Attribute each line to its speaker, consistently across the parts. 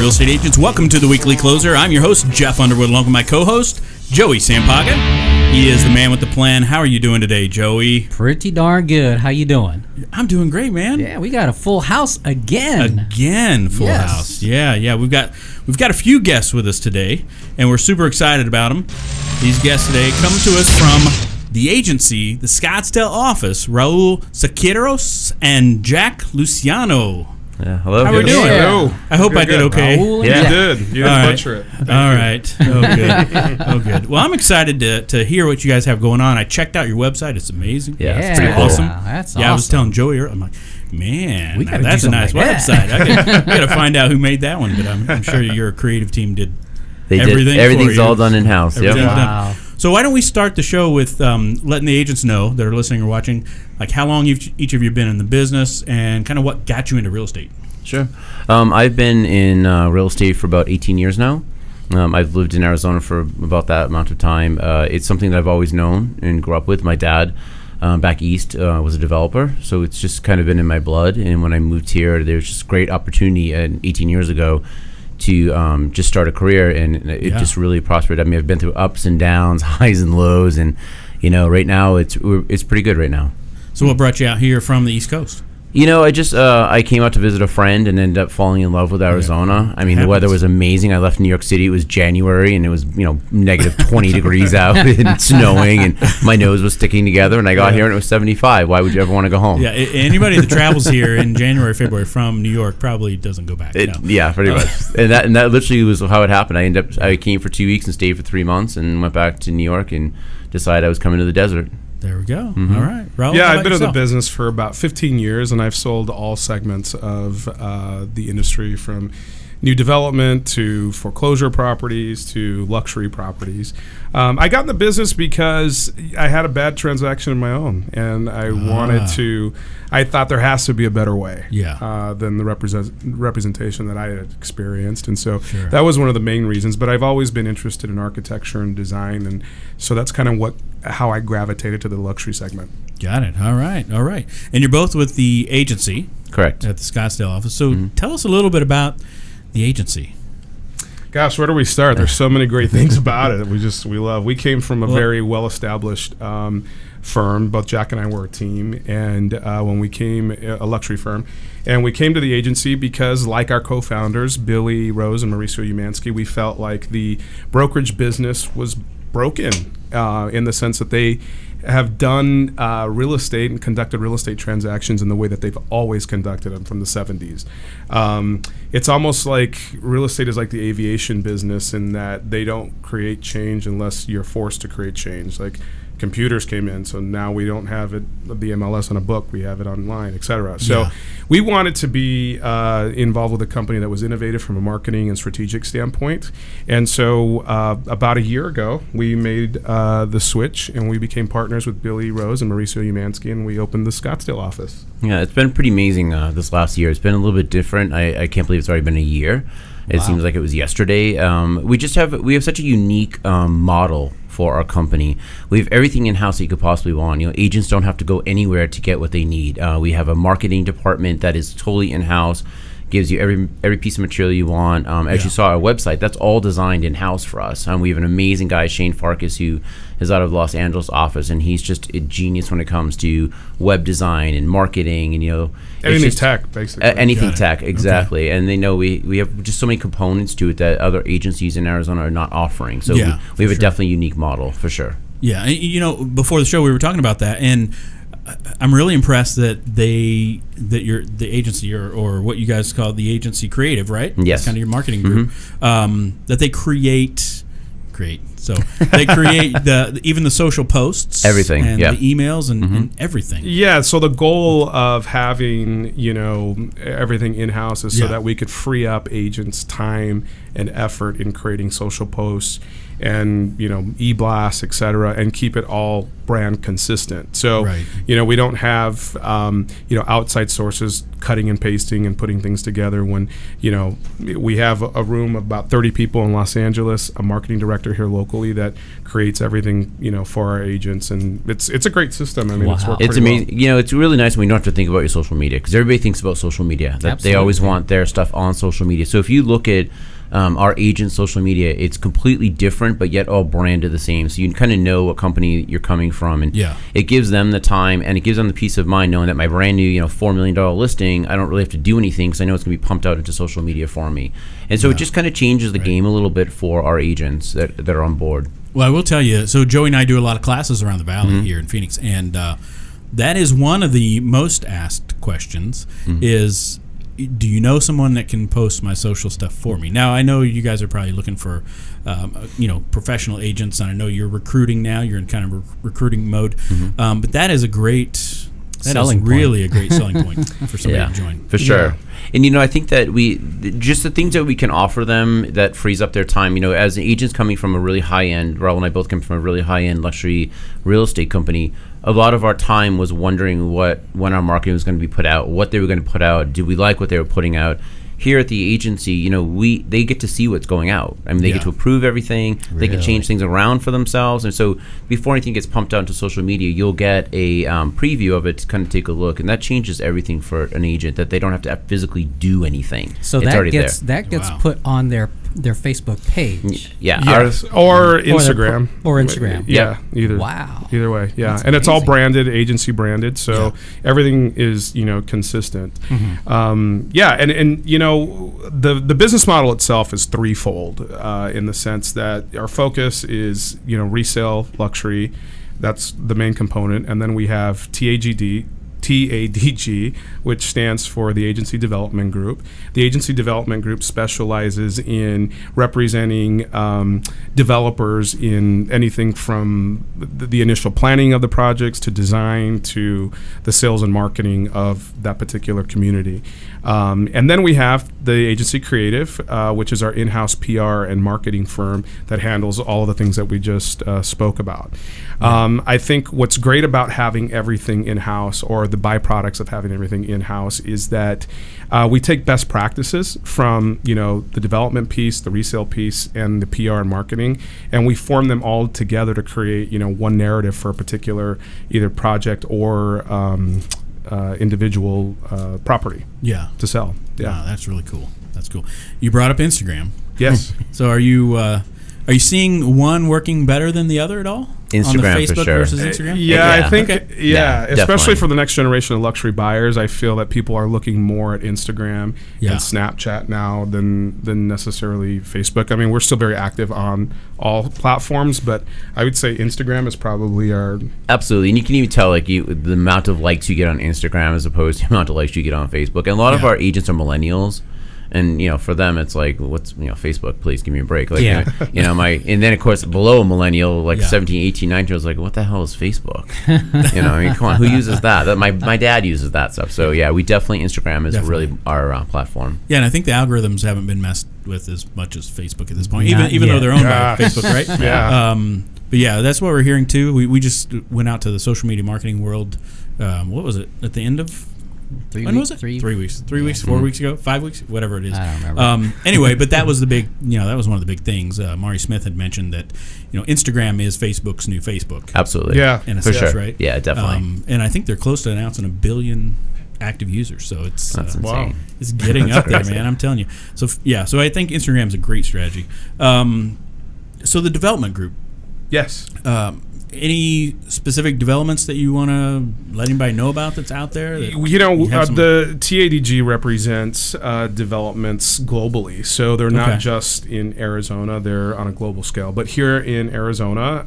Speaker 1: real estate agents. Welcome to the Weekly Closer. I'm your host, Jeff Underwood, along with my co-host, Joey Sampaga. He is the man with the plan. How are you doing today, Joey?
Speaker 2: Pretty darn good. How you doing?
Speaker 1: I'm doing great, man.
Speaker 2: Yeah, we got a full house again.
Speaker 1: Full house. Yeah. We've got a few guests with us today, and we're super excited about them. These guests today come to us from the agency, the Scottsdale office, Raul Siquieros and Jack Luciano.
Speaker 3: Yeah, hello.
Speaker 1: How are we doing?
Speaker 3: Hello.
Speaker 1: I hope I did okay.
Speaker 2: Raul
Speaker 3: Yeah,
Speaker 2: and
Speaker 3: you
Speaker 2: Jack.
Speaker 3: did.
Speaker 4: You didn't butcher it.
Speaker 1: All right. Oh, good. Oh, good. Well, I'm excited to hear what you guys have going on. I checked out your website. It's amazing.
Speaker 3: Yeah,
Speaker 1: It's pretty
Speaker 3: cool.
Speaker 1: awesome.
Speaker 2: That's
Speaker 1: Yeah, I was
Speaker 2: awesome.
Speaker 1: telling Joey earlier, I'm like, man,
Speaker 2: We
Speaker 1: now
Speaker 2: gotta
Speaker 1: that's
Speaker 2: do
Speaker 1: a nice
Speaker 2: something like
Speaker 1: website. I got to find out who made that one, but I'm sure your creative team did
Speaker 3: They
Speaker 1: everything
Speaker 3: did.
Speaker 1: for
Speaker 3: Everything's
Speaker 1: you.
Speaker 3: all done in house. Yep.
Speaker 1: Everything's done.
Speaker 2: Wow.
Speaker 1: So why don't we start the show with letting the agents know that are listening or watching, like how long each of you been in the business and kind of what got you into real estate.
Speaker 3: Sure. I've been in real estate for about 18 years now. I've lived in Arizona for about that amount of time. It's something that I've always known and grew up with. My dad back east was a developer, so it's just kind of been in my blood. And when I moved here, there was just great opportunity 18 years ago to just start a career, and it just really prospered. I mean, I've been through ups and downs, highs and lows, and right now it's pretty good right now.
Speaker 1: So what brought you out here from the East Coast?
Speaker 3: I came out to visit a friend and ended up falling in love with Arizona. I mean, the weather was amazing. I left New York City. It was January, and it was negative 20 degrees out and snowing, and my nose was sticking together. And I got here, and it was 75. Why would you ever want to go home?
Speaker 1: Yeah, anybody that travels here in January, February from New York probably doesn't go back.
Speaker 3: Yeah, pretty much. And that literally was how it happened. I came for 2 weeks and stayed for 3 months, and went back to New York and decided I was coming to the desert.
Speaker 1: There we go.
Speaker 3: Mm-hmm.
Speaker 1: All right. Raul,
Speaker 4: Yeah,
Speaker 1: how
Speaker 4: I've
Speaker 1: about
Speaker 4: been in the
Speaker 1: yourself?
Speaker 4: business for about 15 years, and I've sold all segments of the industry, from new development to foreclosure properties to luxury properties. I got in the business because I had a bad transaction of my own, and I thought there has to be a better way than the representation that I had experienced. And so that was one of the main reasons. But I've always been interested in architecture and design, and so that's kind of how I gravitated to the luxury segment.
Speaker 1: Got it. All right. And you're both with the agency.
Speaker 3: Correct.
Speaker 1: At the Scottsdale office. So tell us a little bit about the agency.
Speaker 4: Gosh, where do we start? There's so many great things about it. We love. We came from a very well-established firm. Both Jack and I were a team, and when we came, a luxury firm, and we came to the agency because, like our co-founders, Billy Rose and Mauricio Umansky, we felt like the brokerage business was broken in the sense that they have done real estate and conducted real estate transactions in the way that they've always conducted them from the 70s. It's almost like real estate is like the aviation business in that they don't create change unless you're forced to create change. Like computers came in, so now we don't have the MLS on a book, we have it online, etc. So we wanted to be involved with a company that was innovative from a marketing and strategic standpoint. And so about a year ago, we made the switch, and we became partners with Billy Rose and Mauricio Umansky, and we opened the Scottsdale office.
Speaker 3: Yeah, it's been pretty amazing this last year. It's been a little bit different. I can't believe it's already been a year. It seems like it was yesterday. We have such a unique model for our company. We have everything in-house that you could possibly want. Agents don't have to go anywhere to get what they need. We have a marketing department that is totally in-house, gives you every piece of material you want. As you saw our website, that's all designed in-house for us. We have an amazing guy, Shane Farkas, who is out of Los Angeles office, and he's just a genius when it comes to web design and marketing, and
Speaker 4: anything tech, basically.
Speaker 3: Anything tech, exactly. Okay. And they know we have just so many components to it that other agencies in Arizona are not offering. So we have a definitely unique model for sure.
Speaker 1: Yeah, before the show we were talking about that, and I'm really impressed that you're the agency or what you guys call the agency creative, right?
Speaker 3: Yes.
Speaker 1: That's kind of your marketing group. That they create. So they create even the social posts,
Speaker 3: everything,
Speaker 1: and the emails and everything.
Speaker 4: Yeah. So the goal of having everything in house is so that we could free up agents' time and effort in creating social posts and e-blasts, et cetera, and keep it all brand consistent. So
Speaker 1: Right.
Speaker 4: we don't have outside sources cutting and pasting and putting things together. When we have a room of about 30 people in Los Angeles, a marketing director here locally that creates everything for our agents, and it's a great system. I mean, it's worked
Speaker 3: It's
Speaker 4: pretty well.
Speaker 3: amazing. It's really nice when you don't have to think about your social media, because everybody thinks about social media. That they always want their stuff on social media. So if you look at our agent's social media, it's completely different, but yet all branded the same. So you kind of know what company you're coming from, and it gives them the time, and it gives them the peace of mind knowing that my brand new $4 million listing, I don't really have to do anything because I know it's going to be pumped out into social media for me. And so it just kind of changes the game a little bit for our agents that are on board.
Speaker 1: Well, I will tell you, so Joey and I do a lot of classes around the Valley here in Phoenix, and that is one of the most asked questions is, do you know someone that can post my social stuff for me? Now, I know you guys are probably looking for, professional agents, and I know you're recruiting now. You're in kind of recruiting mode, but that is a great selling point. Really a great selling point for somebody to join.
Speaker 3: For sure. Yeah. And I think that just the things that we can offer them that frees up their time. As agents coming from a really high end, Raul and I both come from a really high end luxury real estate company. A lot of our time was wondering when our marketing was going to be put out, what they were going to put out. Did we like what they were putting out? Here at the agency, they get to see what's going out. I mean, they get to approve everything. They can change things around for themselves. And so before anything gets pumped out into social media, you'll get a preview of it to kind of take a look. And that changes everything for an agent, that they don't have to physically do anything.
Speaker 2: So
Speaker 3: it's
Speaker 2: that gets put on their Facebook page.
Speaker 3: Yeah.
Speaker 4: Yes. Or Instagram.
Speaker 2: Or Instagram.
Speaker 4: Yeah. Either.
Speaker 2: Wow.
Speaker 4: Either way. Yeah.
Speaker 2: That's
Speaker 4: and it's all
Speaker 2: amazing.
Speaker 4: branded, agency branded. So everything is, consistent. And the business model itself is threefold in the sense that our focus is, resale luxury. That's the main component. And then we have TADG, which stands for the Agency Development Group. The Agency Development Group specializes in representing developers in anything from the initial planning of the projects to design to the sales and marketing of that particular community. And then we have the Agency Creative, which is our in-house PR and marketing firm that handles all of the things that we just spoke about. I think what's great about having everything in-house, or the byproducts of having everything in-house, is that we take best practices from the development piece, the resale piece, and the PR and marketing, and we form them all together to create one narrative for a particular either project or individual property to sell.
Speaker 1: Wow, that's really cool. That's cool. You brought up Instagram.
Speaker 4: Yes.
Speaker 1: So are you seeing one working better than the other at all?
Speaker 3: Instagram,
Speaker 1: on the Facebook
Speaker 3: for sure.
Speaker 1: versus Instagram?
Speaker 4: I think,
Speaker 3: Okay.
Speaker 4: especially
Speaker 3: definitely.
Speaker 4: for the next generation of luxury buyers, I feel that people are looking more at Instagram and Snapchat now than necessarily Facebook. I mean, we're still very active on all platforms, but I would say Instagram is probably our...
Speaker 3: Absolutely. And you can even tell the amount of likes you get on Instagram as opposed to the amount of likes you get on Facebook. And a lot of our agents are millennials. And for them, it's like, what's Facebook? Please give me a break. Like, and then of course below a millennial, like 17, 18, 19, I was like, what the hell is Facebook? Come on, who uses that? My dad uses that stuff. So we definitely Instagram is really our platform.
Speaker 1: Yeah, and I think the algorithms haven't been messed with as much as Facebook at this point, even though they're owned by Facebook, right? But that's what we're hearing too. We just went out to the social media marketing world. What was it at the end of? When was it? 3 weeks. 3 weeks, 4 weeks ago, 5 weeks, whatever it is.
Speaker 2: I don't remember.
Speaker 1: Anyway, but that was the big, that was one of the big things. Mari Smith had mentioned that, Instagram is Facebook's new Facebook.
Speaker 3: Absolutely.
Speaker 4: Yeah.
Speaker 1: In a
Speaker 3: for
Speaker 1: sense,
Speaker 3: sure.
Speaker 1: right?
Speaker 3: Yeah, definitely.
Speaker 1: And I think they're close to announcing 1 billion active users. So it's
Speaker 3: That's insane.
Speaker 1: It's getting up there, man. I'm telling you. So so I think Instagram is a great strategy. So the development group.
Speaker 4: Yes.
Speaker 1: Any specific developments that you want to let anybody know about that's out there?
Speaker 4: The TADG represents developments globally. So they're not just in Arizona, they're on a global scale. But here in Arizona,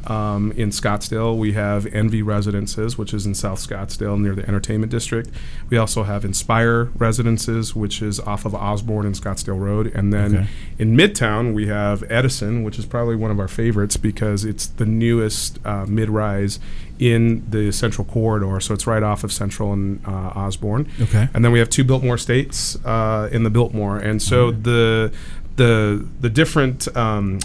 Speaker 4: in Scottsdale, we have Envy Residences, which is in South Scottsdale near the Entertainment District. We also have Inspire Residences, which is off of Osborne and Scottsdale Road. And then in Midtown, we have Edison, which is probably one of our favorites because it's the newest mid-rise in the Central Corridor, so it's right off of Central and Osborne.
Speaker 1: Okay.
Speaker 4: And then we have 2 Biltmore Estates in the Biltmore, and so the the different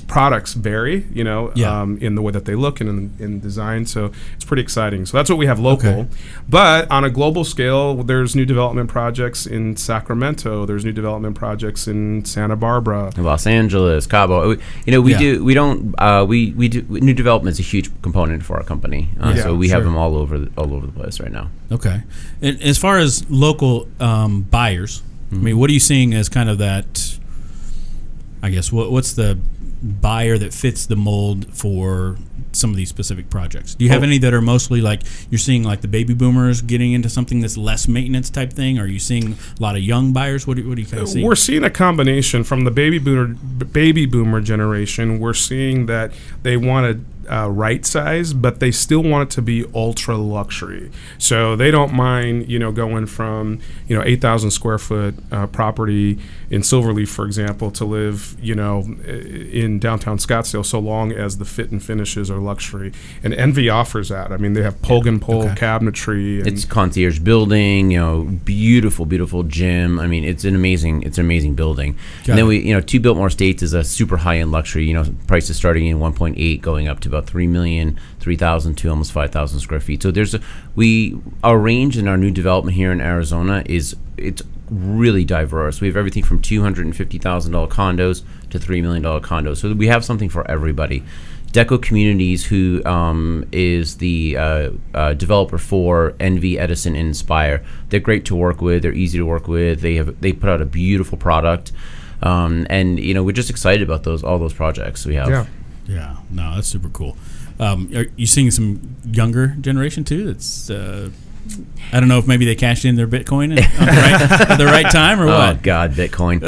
Speaker 4: products vary, in the way that they look and in design. So it's pretty exciting. So that's what we have local.
Speaker 1: Okay.
Speaker 4: But on a global scale, there's new development projects in Sacramento. There's new development projects in Santa Barbara,
Speaker 3: Los Angeles, Cabo. We do new development is a huge component for our company. So we have them all over the place right now.
Speaker 1: Okay. And as far as local buyers, I mean, what are you seeing as kind of that? I guess what's the buyer that fits the mold for some of these specific projects? Do you have any that are mostly like you're seeing like the baby boomers getting into something that's less maintenance type thing? Or are you seeing a lot of young buyers? What do you kind of see?
Speaker 4: We're seeing a combination from the baby boomer generation. We're seeing that they want to right size, but they still want it to be ultra luxury. So they don't mind, going from 8,000 square foot property in Silverleaf, for example, to live, in downtown Scottsdale, so long as the fit and finishes are luxury. And Envy offers that. I mean, they have Pole cabinetry. And
Speaker 3: it's concierge building, beautiful, beautiful gym. I mean, it's an amazing building. And then we, Two Biltmore Estates is a super high end luxury. Prices starting in 1.8, going up to about 3,000 to almost 5,000 square feet. So our range in our new development here in Arizona it's really diverse. We have everything from $250,000 condos to $3 million condos. So we have something for everybody. Deco Communities, who is the developer for Envy, Edison, and Inspire, they're great to work with. They're easy to work with. They put out a beautiful product, and we're just excited about all those projects we have.
Speaker 1: Yeah, no, that's super cool. Are you seeing some younger generation too? That's I don't know if maybe they cashed in their Bitcoin at the right time or what.
Speaker 3: Oh God, Bitcoin.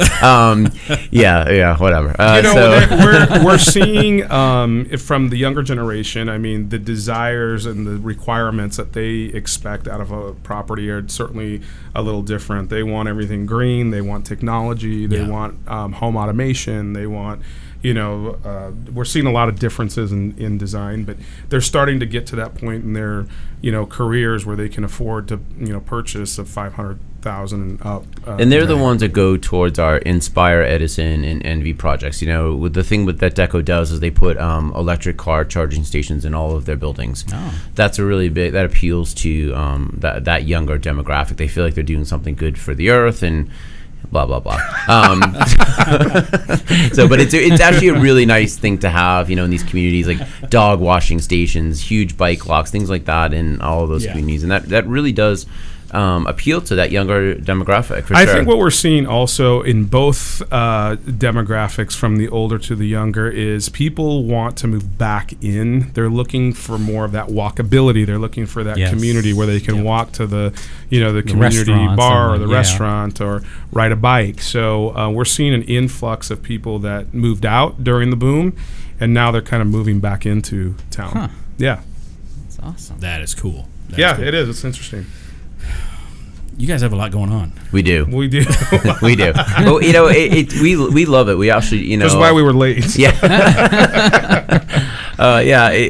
Speaker 3: Yeah, whatever.
Speaker 4: We're seeing from the younger generation. I mean, the desires and the requirements that they expect out of a property are certainly a little different. They want everything green. They want technology. They want home automation. They want. We're seeing a lot of differences in design, but they're starting to get to that point in their, careers where they can afford to, purchase a $500,000 and up.
Speaker 3: And they're the ones that go towards our Inspire, Edison, and Envy projects. With the thing that Deco does is they put electric car charging stations in all of their buildings. Oh. That's a really big, that appeals to that younger demographic. They feel like they're doing something good for the earth and blah blah blah. But it's actually a really nice thing to have, in these communities, like dog washing stations, huge bike locks, things like that in all of those communities, and that really does appeal to that younger demographic. For
Speaker 4: I think what we're seeing also in both demographics, from the older to the younger, is people want to move back in. They're looking for more of that walkability. They're looking for that community where they can walk to the community bar or the restaurant or ride a bike. So we're seeing an influx of people that moved out during the boom, and now they're kind of moving back into town.
Speaker 2: Huh.
Speaker 4: Yeah.
Speaker 2: That's awesome.
Speaker 1: That is cool.
Speaker 4: It is. It's interesting.
Speaker 1: You guys have a lot going on.
Speaker 3: We do.
Speaker 4: We do.
Speaker 3: We do. Well, we love it. We actually,
Speaker 4: That's why we were late.
Speaker 3: Yeah.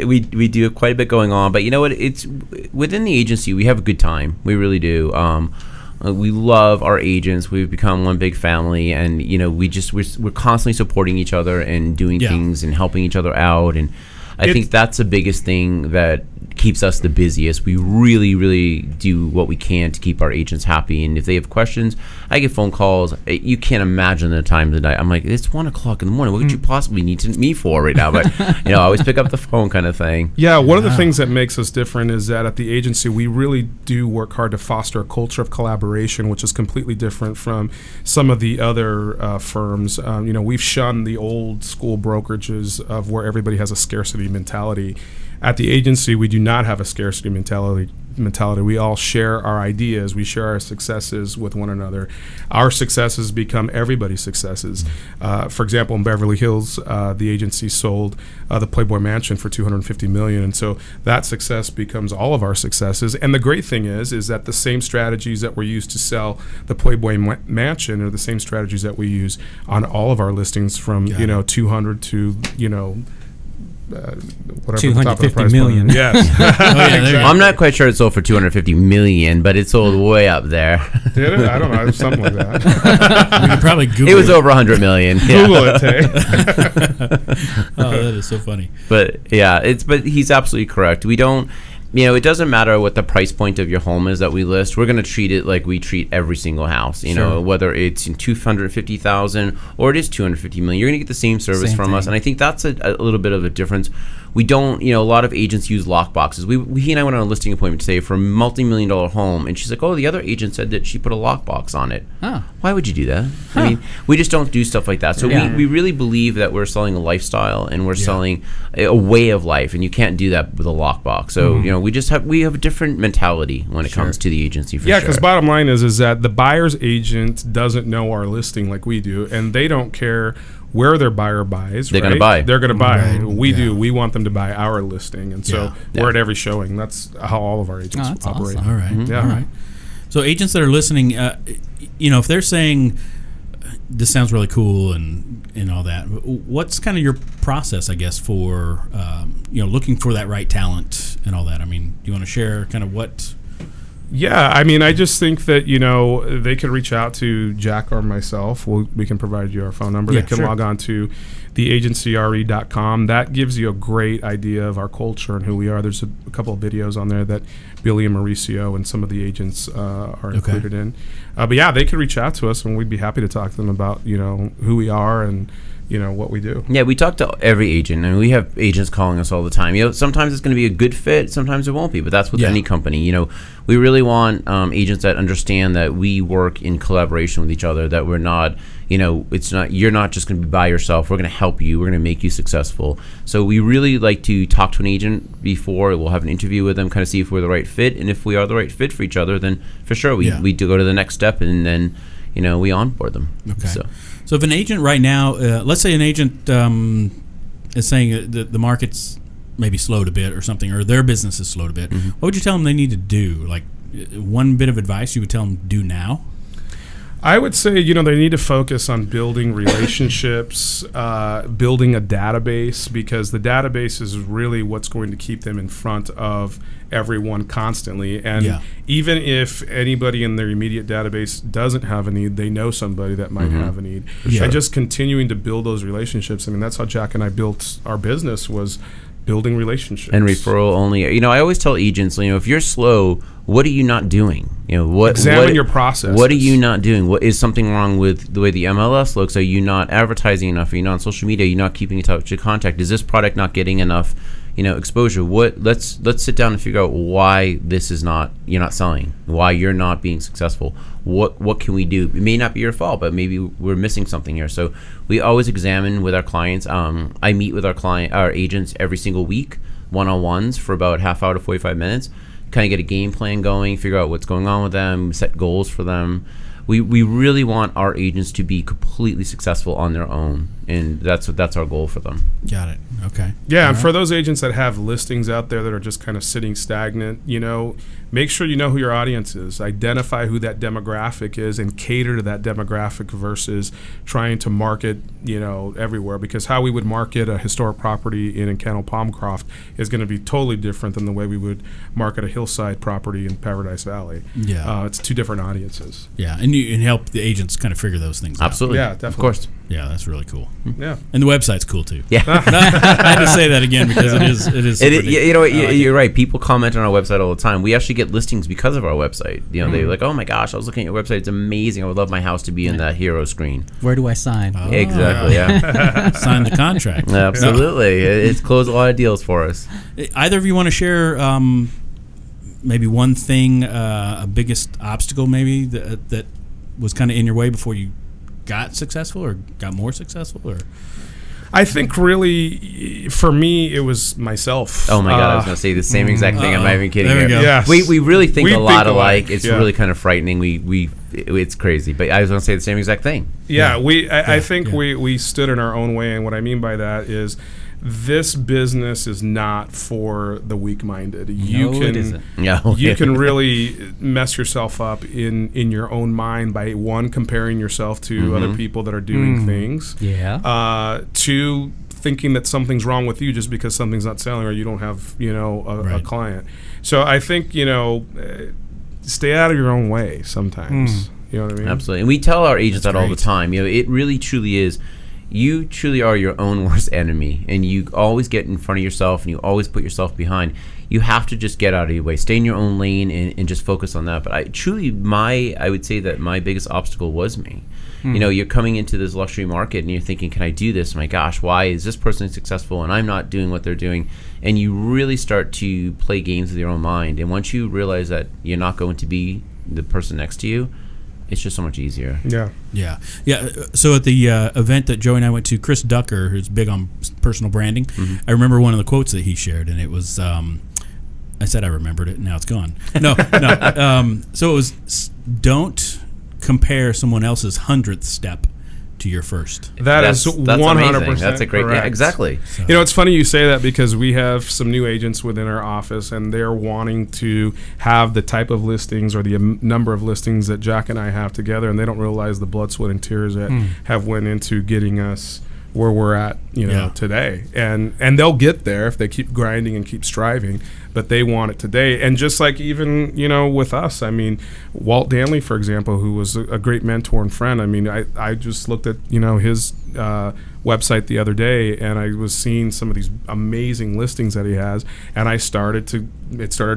Speaker 3: We do quite a bit going on, but you know what? It's within the agency. We have a good time. We really do. We love our agents. We've become one big family, and we're constantly supporting each other and doing things and helping each other out. And I think that's the biggest thing that keeps us the busiest. We really, really do what we can to keep our agents happy. And if they have questions, I get phone calls. You can't imagine the time of the night. I'm like, it's 1:00 in the morning. What could you possibly need me for right now? But I always pick up the phone, kind of thing.
Speaker 4: Yeah, one of the things that makes us different is that at the agency, we really do work hard to foster a culture of collaboration, which is completely different from some of the other firms. We've shunned the old school brokerages of where everybody has a scarcity mentality. At the agency, we do not have a scarcity mentality. We all share our ideas. We share our successes with one another. Our successes become everybody's successes. For example, in Beverly Hills, the agency sold the Playboy Mansion for $250 million, and so that success becomes all of our successes. And the great thing is that the same strategies that were used to sell the Playboy Mansion are the same strategies that we use on all of our listings, from 200 to whatever the top of the
Speaker 2: 250
Speaker 4: price
Speaker 2: million.
Speaker 4: point. Yes.
Speaker 1: there you go.
Speaker 3: I'm not quite sure it sold for 250 million, but it sold way up there.
Speaker 4: Did it? I don't know. Something like that.
Speaker 1: You could probably Google
Speaker 3: It was over 100 million.
Speaker 4: Google it, Tay.
Speaker 1: Oh, that is so funny.
Speaker 3: But yeah, but he's absolutely correct. We don't, it doesn't matter what the price point of your home is that we list. We're going to treat it like we treat every single house. You know, whether it's in 250,000 or it is 250 million, you're going to get the same service from us. And I think that's a little bit of a difference. We don't, a lot of agents use lock boxes. He and I went on a listing appointment today for a multi-million-dollar home, and she's like, "Oh, the other agent said that she put a lock box on it."
Speaker 2: Huh.
Speaker 3: Why would you do that? I mean, we just don't do stuff like that. So we really believe that we're selling a lifestyle and we're selling a way of life, and you can't do that with a lock box. So we have a different mentality when it comes to the agency.
Speaker 4: Yeah, because bottom line is that the buyer's agent doesn't know our listing like we do, and they don't care where their buyer buys.
Speaker 3: They're going to buy.
Speaker 4: They're going to buy.
Speaker 1: Right.
Speaker 4: We do. We want them to buy our listing, and so we're at every showing. That's how all of our agents operate.
Speaker 2: Awesome.
Speaker 1: All right.
Speaker 4: Yeah.
Speaker 1: All right. So agents that are listening, if they're saying this sounds really cool and all that, what's kind of your process, I guess, for looking for that right talent and all that? I mean, do you want to share kind of what?
Speaker 4: Yeah, I mean, I just think that, they could reach out to Jack or myself. We can provide you our phone number.
Speaker 1: Yeah,
Speaker 4: they can log on to theagencyre.com. That gives you a great idea of our culture and who we are. There's a couple of videos on there that Billy and Mauricio and some of the agents are included in. But yeah, they could reach out to us, and we'd be happy to talk to them about, who we are and what we do.
Speaker 3: Yeah, we talk to every agent, and we have agents calling us all the time. Sometimes it's going to be a good fit, sometimes it won't be, but that's with any company. We really want agents that understand that we work in collaboration with each other, that we're not, you're not just going to be by yourself. We're going to help you. We're going to make you successful. So we really like to talk to an agent before. We'll have an interview with them, kind of see if we're the right fit, and if we are the right fit for each other, then for sure we do go to the next step, and then we onboard them.
Speaker 1: Okay. So if an agent right now, let's say an agent is saying that the market's maybe slowed a bit or something, or their business is slowed a bit, what would you tell them they need to do? Like one bit of advice you would tell them do now?
Speaker 4: I would say, they need to focus on building relationships, building a database, because the database is really what's going to keep them in front of everyone constantly. And even if anybody in their immediate database doesn't have a need, they know somebody that might have a need. And just continuing to build those relationships. I mean, that's how Jack and I built our business, was building relationships.
Speaker 3: And referral only. I always tell agents, if you're slow, what are you not doing?
Speaker 4: Examine your process.
Speaker 3: What are you not doing? What is something wrong with the way the MLS looks? Are you not advertising enough? Are you not on social media? Are you not keeping in touch with contact? Is this product not getting enough exposure? Let's sit down and figure out why you're not selling, why you're not being successful. What can we do? It may not be your fault, but maybe we're missing something here. So we always examine with our clients. I meet with our agents every single week, one-on-ones for about half hour to 45 minutes, kind of get a game plan going, figure out what's going on with them, set goals for them. We really want our agents to be completely successful on their own, and that's our goal for them.
Speaker 1: Got it. Okay.
Speaker 4: Yeah, and for those agents that have listings out there that are just kind of sitting stagnant, make sure you know who your audience is. Identify who that demographic is and cater to that demographic versus trying to market, everywhere. Because how we would market a historic property in Encano Palmcroft is going to be totally different than the way we would market a hillside property in Paradise Valley.
Speaker 1: Yeah.
Speaker 4: It's two different audiences.
Speaker 1: Yeah, and you help the agents kind of figure those things out.
Speaker 3: Absolutely.
Speaker 4: Yeah, definitely.
Speaker 3: Of course.
Speaker 1: Yeah, that's really cool.
Speaker 4: Yeah.
Speaker 1: And the website's cool too.
Speaker 3: Yeah.
Speaker 1: I had to say that again because it is.
Speaker 3: You're right. People comment on our website all the time. We actually get listings because of our website. They're like, "Oh my gosh, I was looking at your website. It's amazing. I would love my house to be in that hero screen."
Speaker 2: Where do I sign?
Speaker 3: Exactly. Yeah.
Speaker 1: Sign the contract.
Speaker 3: Absolutely. It's closed a lot of deals for us.
Speaker 1: Either of you want to share maybe one thing, a biggest obstacle maybe that was kind of in your way before you got successful or got more successful? Or
Speaker 4: I think really, for me, it was myself.
Speaker 3: Oh my God, I was going to say the same exact thing. I'm not even kidding.
Speaker 1: There we go.
Speaker 4: Yes.
Speaker 3: We really think a lot alike. It's
Speaker 4: Yeah.
Speaker 3: really kind of frightening. It's crazy. But I was going to say the same exact thing.
Speaker 4: Yeah, I think we stood in our own way, and what I mean by that is this business is not for the weak-minded.
Speaker 2: It isn't.
Speaker 3: No.
Speaker 4: You can really mess yourself up in your own mind by, one, comparing yourself to other people that are doing things.
Speaker 2: Yeah.
Speaker 4: Two, thinking that something's wrong with you just because something's not selling or you don't have, a client. So I think, stay out of your own way sometimes. You know what I mean?
Speaker 3: Absolutely. And we tell our agents
Speaker 1: That's
Speaker 3: that all the
Speaker 1: great.
Speaker 3: time. It really truly is. You truly are your own worst enemy, and you always get in front of yourself, and you always put yourself behind. You have to just get out of your way, stay in your own lane, and just focus on that. But I would say that my biggest obstacle was me. You're coming into this luxury market, and you're thinking, can I do this? My gosh, why is this person successful, and I'm not doing what they're doing? And you really start to play games with your own mind. And once you realize that you're not going to be the person next to you, it's just so much easier.
Speaker 1: Yeah. So at the event that Joey and I went to, Chris Ducker, who's big on personal branding, I remember one of the quotes that he shared, and it was, I said I remembered it, now it's gone. No. So it was, don't compare someone else's 100th step to your first.
Speaker 4: That's 100%.
Speaker 3: Amazing. That's a great,
Speaker 4: correct.
Speaker 3: yeah, exactly.
Speaker 1: So,
Speaker 4: It's funny you say that because we have some new agents within our office, and they're wanting to have the type of listings or the number of listings that Jack and I have together, and they don't realize the blood, sweat, and tears that have went into getting us where we're at, today. And they'll get there if they keep grinding and keep striving, but they want it today. And just like even, with us, I mean, Walt Danley, for example, who was a great mentor and friend. I mean, I just looked at, his website the other day, and I was seeing some of these amazing listings that he has, and it started to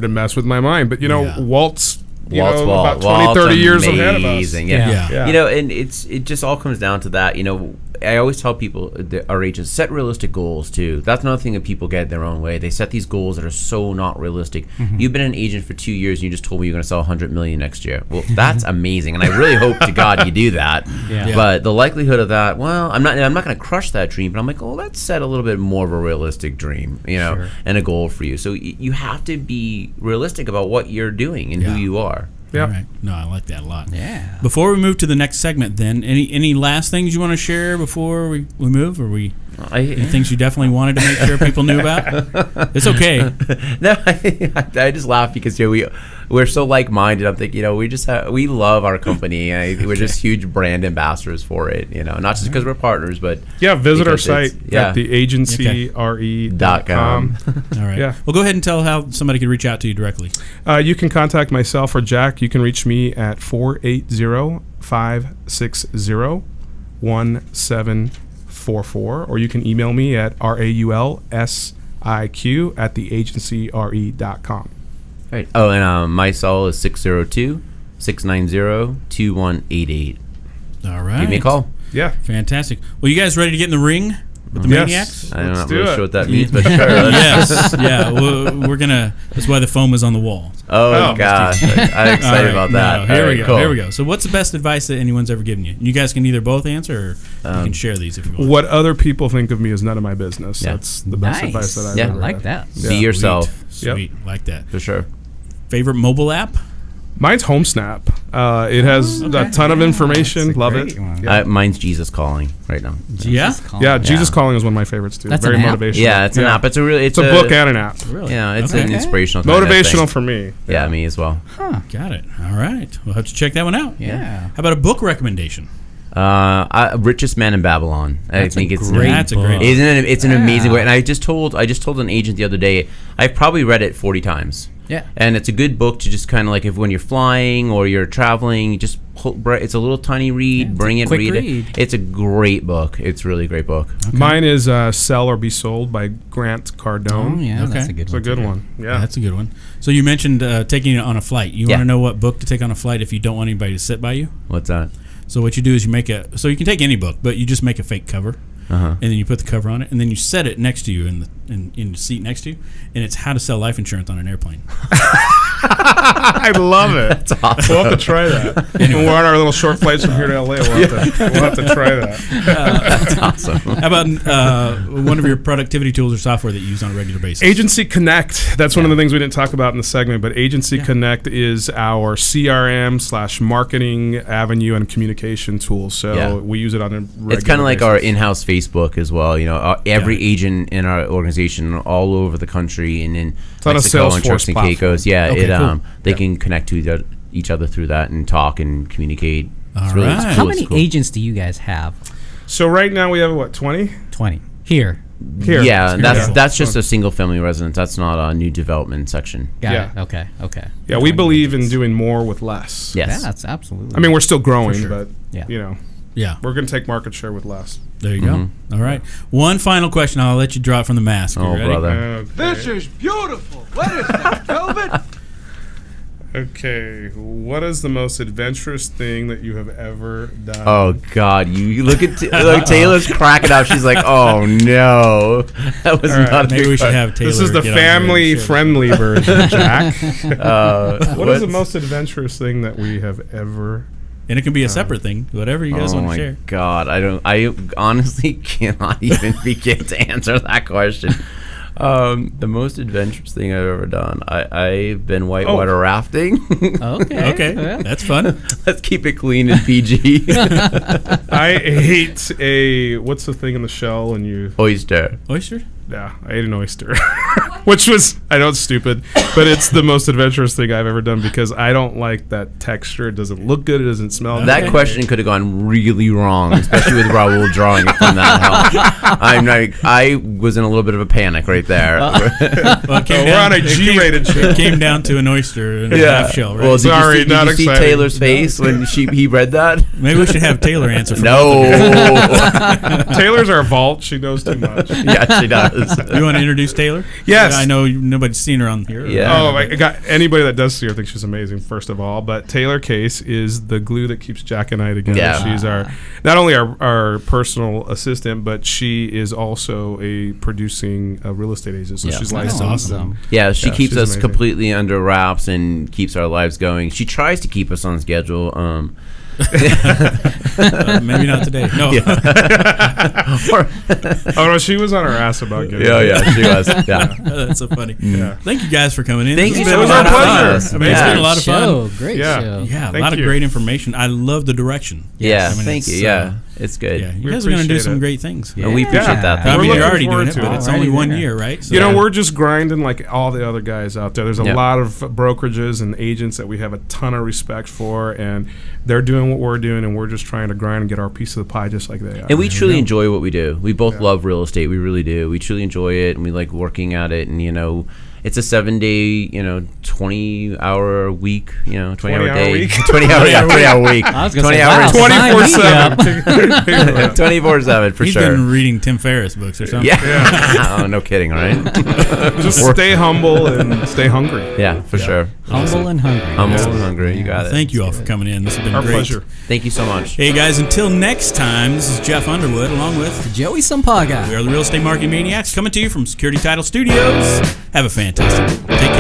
Speaker 4: mess with my mind. But, Walt's about 20, 30 years ahead of us.
Speaker 1: Yeah.
Speaker 3: And it just all comes down to that. I always tell people, our agents, set realistic goals too. That's another thing that people get their own way. They set these goals that are so not realistic. You've been an agent for 2 years, and you just told me you're going to sell $100 million next year. Well, that's amazing, and I really hope to God you do that.
Speaker 2: Yeah.
Speaker 3: But the likelihood of that, well, I'm not going to crush that dream, but I'm like, let's set a little bit more of a realistic dream,
Speaker 2: Sure.
Speaker 3: and a goal for you. So you have to be realistic about what you're doing and who you are.
Speaker 4: Yeah.
Speaker 1: All right. No, I like that a lot.
Speaker 2: Yeah.
Speaker 1: Before we move to the next segment, then, any last things you want to share before we move? Or any things you definitely wanted to make sure people knew about? It's okay.
Speaker 3: No, I just laugh because we're so like-minded. I'm thinking, we love our company. We're just huge brand ambassadors for it. Not just because we're partners, but
Speaker 4: visit our site at theagencyre.com.
Speaker 1: All right.
Speaker 4: Yeah.
Speaker 1: Well, go ahead and tell how somebody can reach out to you directly.
Speaker 4: You can contact myself or Jack. You can reach me at 480-560-1744, or you can email me at raulsiq@theagencyre.com.
Speaker 3: Right. Oh, and my cell is 602-690-2188.
Speaker 1: All right.
Speaker 3: Give me a call.
Speaker 4: Yeah.
Speaker 1: Fantastic. Well, you guys ready to get in the ring with the
Speaker 4: Yes.
Speaker 1: Maniacs?
Speaker 3: I'm not
Speaker 4: do
Speaker 3: really
Speaker 4: it.
Speaker 3: sure what that means, but sure.
Speaker 1: Yes. Yeah. We're gonna. That's why the foam is on the wall.
Speaker 3: Oh, gosh. I'm excited
Speaker 1: All right,
Speaker 3: about that.
Speaker 1: now, here
Speaker 3: All
Speaker 1: we
Speaker 3: right,
Speaker 1: go.
Speaker 3: cool.
Speaker 1: Here we go. So, what's the best advice that anyone's ever given you? You guys can either both answer, or you can share these if you want.
Speaker 4: What other people think of me is none of my business.
Speaker 3: Yeah.
Speaker 4: That's the best
Speaker 2: Nice.
Speaker 4: advice that I've
Speaker 3: Yeah.
Speaker 4: ever
Speaker 2: I like
Speaker 4: had.
Speaker 2: that.
Speaker 3: Be yourself.
Speaker 1: Sweet. Like that.
Speaker 3: For sure.
Speaker 1: Favorite mobile app?
Speaker 4: Mine's HomeSnap. It has a ton of information.
Speaker 2: That's a
Speaker 4: Love
Speaker 2: great
Speaker 4: it.
Speaker 2: one.
Speaker 4: Yeah.
Speaker 3: Mine's Jesus Calling right now.
Speaker 1: Yeah.
Speaker 4: Yeah, Jesus
Speaker 3: Yeah.
Speaker 4: Calling is one of my favorites too.
Speaker 2: That's
Speaker 4: Very
Speaker 2: an app?
Speaker 4: motivational.
Speaker 3: Yeah, it's an app. It's a
Speaker 4: book and an app.
Speaker 1: Really?
Speaker 3: Yeah, it's
Speaker 1: Okay.
Speaker 3: an inspirational kind of
Speaker 4: Motivational
Speaker 3: thing.
Speaker 4: for me.
Speaker 3: Yeah, me as well.
Speaker 1: Got it. All right. We'll have to check that one out.
Speaker 2: Yeah.
Speaker 1: How about a book recommendation?
Speaker 3: Richest Man in Babylon.
Speaker 2: That's
Speaker 3: I think
Speaker 2: a
Speaker 3: it's
Speaker 2: great
Speaker 1: That's a great
Speaker 2: book.
Speaker 3: Isn't it? It's an amazing
Speaker 2: Yeah.
Speaker 3: book. And I just told an agent the other day, I've probably read it 40 times.
Speaker 2: Yeah.
Speaker 3: And it's a good book to just kind of like when you're flying or you're traveling, you just it's a little tiny read,
Speaker 2: Yeah, it's
Speaker 3: bring
Speaker 2: a
Speaker 3: it,
Speaker 2: quick
Speaker 3: read
Speaker 2: read.
Speaker 3: it. It's a great book. It's a really great book.
Speaker 4: Mine is Sell or Be Sold by Grant Cardone.
Speaker 2: Oh, yeah,
Speaker 1: Okay.
Speaker 2: that's a good
Speaker 4: It's
Speaker 2: one.
Speaker 4: a good
Speaker 2: too.
Speaker 4: one.
Speaker 1: Yeah,
Speaker 4: Yeah.
Speaker 1: that's a good one. So you mentioned taking it on a flight. You want
Speaker 3: Yeah.
Speaker 1: to know what book to take on a flight if you don't want anybody to sit by you?
Speaker 3: What's that?
Speaker 1: So what you do is you so you can take any book, but you just make a fake cover, and then you put the cover on it, and then you set it next to you in the seat next to you, and it's how to sell life insurance on an airplane.
Speaker 4: I love it. That's awesome. We'll have to try that. When we're on our little short flights from here to LA, we'll have to try that.
Speaker 3: That's awesome.
Speaker 1: How about one of your productivity tools or software that you use on a regular basis?
Speaker 4: Agency Connect. That's one of the things we didn't talk about in the segment, but Agency Connect is our CRM/marketing avenue and communication tool. So we use it on a regular
Speaker 3: It's kind of like
Speaker 4: basis.
Speaker 3: our in-house Facebook as well. Every agent in our organization all over the country and in
Speaker 4: on a
Speaker 3: Mexico and
Speaker 4: Salesforce
Speaker 3: Turks and
Speaker 4: platform.
Speaker 3: Caicos. Yeah,
Speaker 1: Okay, cool.
Speaker 3: they can connect to each other through that and talk and communicate. It's
Speaker 1: All
Speaker 3: really
Speaker 1: right.
Speaker 3: it's cool.
Speaker 2: How
Speaker 3: It's
Speaker 2: many
Speaker 3: cool.
Speaker 2: agents do you guys have?
Speaker 4: So right now we have, 20?
Speaker 2: 20. Here.
Speaker 4: Here.
Speaker 3: Yeah,
Speaker 4: Yeah.
Speaker 3: that's just a single family residence. That's not a new development section.
Speaker 2: Got
Speaker 4: Yeah.
Speaker 2: it. Okay.
Speaker 4: Yeah, we believe in doing more with less.
Speaker 3: Yes.
Speaker 2: Yeah, that's absolutely.
Speaker 4: I mean, we're still growing,
Speaker 2: For sure.
Speaker 4: but
Speaker 2: Yeah.
Speaker 1: Yeah.
Speaker 4: we're going to take market share with less.
Speaker 1: There you go. All right. One final question. I'll let you draw it from the mask. You
Speaker 3: Oh,
Speaker 1: ready?
Speaker 3: brother.
Speaker 4: Okay.
Speaker 5: This is beautiful. What is that, COVID?
Speaker 4: Okay, what is the most adventurous thing that you have ever done?
Speaker 3: Oh God! You look at like Taylor's cracking up. She's like, "Oh no, that was
Speaker 4: All right,
Speaker 3: not." a
Speaker 1: Maybe
Speaker 3: good
Speaker 1: we should
Speaker 3: question.
Speaker 1: have Taylor.
Speaker 4: This is the
Speaker 1: get on here and share this.
Speaker 4: family-friendly version, Jack. What is the
Speaker 3: what's-
Speaker 4: most adventurous thing that we have ever?
Speaker 1: And it can be a separate thing. Whatever you guys
Speaker 3: Oh
Speaker 1: want to
Speaker 3: my
Speaker 1: share.
Speaker 3: God! I honestly cannot even begin to answer that question. The most adventurous thing I've ever done. I've been whitewater rafting.
Speaker 2: Okay.
Speaker 1: Okay.
Speaker 2: Yeah.
Speaker 1: That's fun.
Speaker 3: Let's keep it clean and PG.
Speaker 4: I ate what's the thing in the shell and you?
Speaker 3: Oyster.
Speaker 1: Oyster?
Speaker 4: Yeah, I ate an oyster, which was, I know it's stupid, but it's the most adventurous thing I've ever done because I don't like that texture. It doesn't look good. It doesn't smell good.
Speaker 3: That question could have gone really wrong, especially with Raul drawing it from that help. I'm like, I was in a little bit of a panic right there.
Speaker 1: Well, it came
Speaker 4: We're
Speaker 1: down-
Speaker 4: on a G-rated show.
Speaker 1: It came down to an oyster and a half shell, right?
Speaker 3: Well, did
Speaker 4: Sorry,
Speaker 3: you see,
Speaker 4: not
Speaker 3: did you see
Speaker 4: exciting.
Speaker 3: Taylor's face when he read that?
Speaker 1: Maybe we should have Taylor answer for
Speaker 3: No.
Speaker 4: Taylor's our vault. She knows too much.
Speaker 3: Yeah, she does.
Speaker 1: You want to introduce Taylor?
Speaker 4: Yes.
Speaker 1: I know nobody's seen her on here.
Speaker 3: Yeah.
Speaker 4: Oh, I got anybody that does see her thinks she's amazing. First of all, but Taylor Case is the glue that keeps Jack and I together.
Speaker 3: Yeah.
Speaker 4: She's our not only our personal assistant, but she is also a producing real estate agent. So
Speaker 3: Yeah.
Speaker 4: she's
Speaker 1: That's
Speaker 4: licensed.
Speaker 1: awesome.
Speaker 3: Yeah, she
Speaker 4: Yeah,
Speaker 3: keeps
Speaker 4: she's
Speaker 3: us
Speaker 4: amazing.
Speaker 3: completely under wraps and keeps our lives going. She tries to keep us on schedule.
Speaker 1: Maybe not today. No.
Speaker 4: Oh no, she was on her ass about getting.
Speaker 3: She was. Yeah.
Speaker 1: That's so funny.
Speaker 4: Yeah.
Speaker 1: Thank you guys for coming in.
Speaker 3: Thank
Speaker 1: This
Speaker 3: you
Speaker 1: has
Speaker 3: so
Speaker 1: been a
Speaker 3: much.
Speaker 1: lot of
Speaker 4: It was our
Speaker 1: fun.
Speaker 4: pleasure.
Speaker 1: I mean, it's
Speaker 3: Yeah.
Speaker 1: been a lot of fun.
Speaker 2: Show. Great
Speaker 4: Yeah.
Speaker 2: show.
Speaker 1: Yeah, a
Speaker 4: Thank
Speaker 1: lot of
Speaker 4: you.
Speaker 1: great information. I love the direction.
Speaker 3: Yeah,
Speaker 1: I mean,
Speaker 3: thank you.
Speaker 1: it's,
Speaker 3: Yeah, it's good.
Speaker 1: Yeah, you
Speaker 4: We
Speaker 1: guys are going to do
Speaker 4: appreciate
Speaker 1: some
Speaker 4: it.
Speaker 1: great things.
Speaker 3: And we appreciate
Speaker 2: Yeah.
Speaker 3: that.
Speaker 1: I
Speaker 3: Thank
Speaker 1: mean,
Speaker 3: you.
Speaker 1: you're
Speaker 4: looking
Speaker 1: already doing
Speaker 4: forward
Speaker 1: it,
Speaker 4: to
Speaker 1: but
Speaker 4: it.
Speaker 1: it's
Speaker 2: Already
Speaker 1: only one
Speaker 2: there.
Speaker 1: year, right? So
Speaker 4: You know, we're just grinding like all the other guys out there. There's a
Speaker 3: Yeah.
Speaker 4: lot of brokerages and agents that we have a ton of respect for, and they're doing what we're doing, and we're just trying to grind and get our piece of the pie just like they are.
Speaker 3: And we truly enjoy what we do. We both
Speaker 4: Yeah.
Speaker 3: love real estate. We really do. We truly enjoy it, and we like working at it. And it's a 7-day, 20-hour week. 20-hour
Speaker 4: 20-hour
Speaker 3: day,
Speaker 4: week?
Speaker 3: 20-hour week.
Speaker 2: I was gonna
Speaker 3: 20
Speaker 2: say,
Speaker 3: hours,
Speaker 2: wow.
Speaker 4: 24/7.
Speaker 3: 24/7 for
Speaker 1: he's
Speaker 3: sure.
Speaker 1: been reading Tim Ferriss books or something.
Speaker 3: Yeah. Oh, no kidding, right?
Speaker 4: Just stay humble and stay hungry.
Speaker 3: Yeah, for sure.
Speaker 2: Humble and hungry.
Speaker 3: Humble and hungry. You got it.
Speaker 1: Thank you all for coming in. This has been
Speaker 4: Our
Speaker 1: great.
Speaker 4: pleasure.
Speaker 3: Thank you so much.
Speaker 1: Hey guys, until next time, this is Jeff Underwood along with
Speaker 2: Joey Sampaga.
Speaker 1: we are the Real Estate Marketing Maniacs coming to you from Security Title Studios. Have a fantastic day. Take care.